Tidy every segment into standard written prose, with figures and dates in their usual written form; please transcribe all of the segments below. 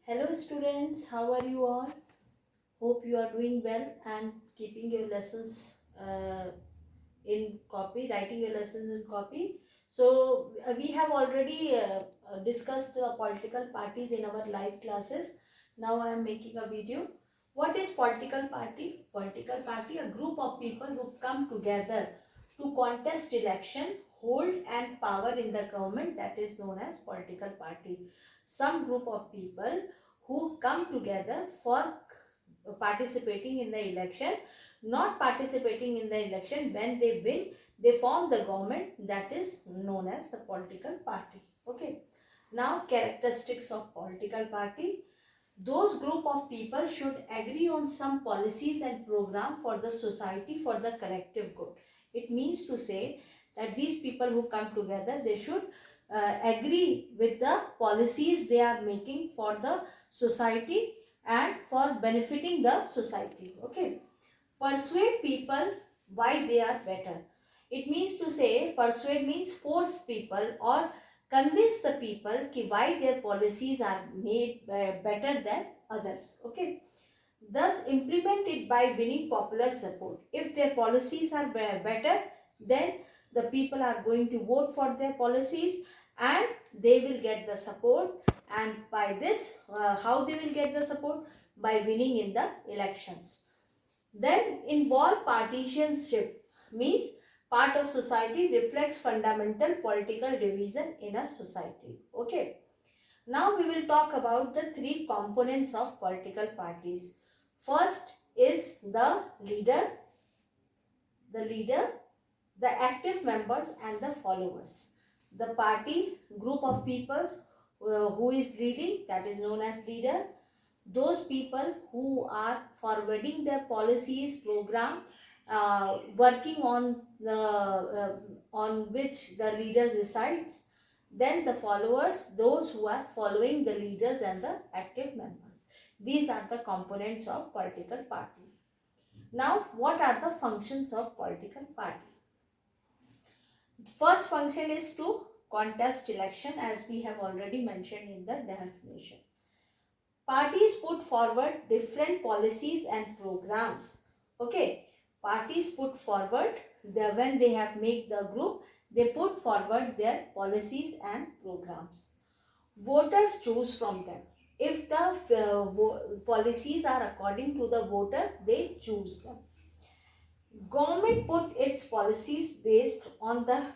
Hello students, how are you all? Hope you are doing well and keeping your lessons in copy, writing your lessons in copy. So we have already discussed the political parties in our live classes. Now I am making a video. What is political party? Political party, a group of people who come together to contest election, hold and power in the government, that is known as political party. Some group of people who come together for participating in the election, not participating in the election, when they win they form the government, that is known as the political party. Okay, now characteristics of political party. Those group of people should agree on some policies and program for the society, for the collective good. It means to say that these people who come together, they should agree with the policies they are making for the society and for benefiting the society. Okay, persuade people why they are better. It means to say, persuade means force people or convince the people ki why their policies are made better than others. Okay, thus implement it by winning popular support. If their policies are better, then the people are going to vote for their policies and they will get the support. And by this, how they will get the support? By winning in the elections. Then involve partisanship, means part of society reflects fundamental political division in a society. Okay. Now we will talk about the three components of political parties. First is the leader, the active members and the followers. The party group of peoples who is leading, that is known as leader. Those people who are forwarding their policies, program, working on which the leader resides. Then the followers, those who are following the leaders and the active members. These are the components of political party. Now, what are the functions of political party? First function is to contest election, as we have already mentioned in the definition. Parties put forward different policies and programs. Okay, parties put forward, when they have made the group, they put forward their policies and programs. Voters choose from them. If the policies are according to the voter, they choose them. Government put its policies based on the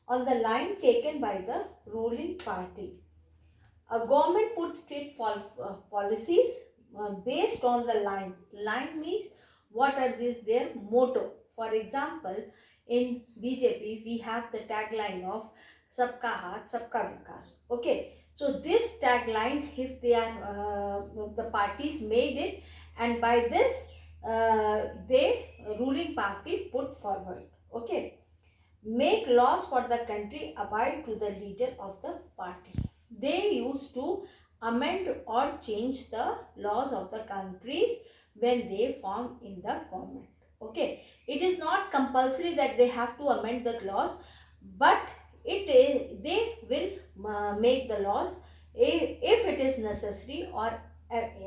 line taken by the ruling party. A government put it for policies based on the line. Line means what are these? Their motto. For example, in BJP we have the tagline of "Sabka Haath, Sabka Vikas." Okay, so this tagline, if they are the parties made it, and by this they ruling party put forward. Okay, make laws for the country, abide to the leader of the party. They used to amend or change the laws of the countries when they form in the government. Okay, it is not compulsory that they have to amend the laws, but they will make the laws if it is necessary, or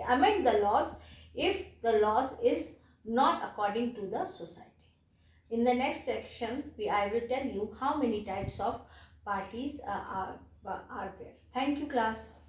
amend the laws if the laws is not according to the society. In the next section, I will tell you how many types of parties are there. Thank you, class.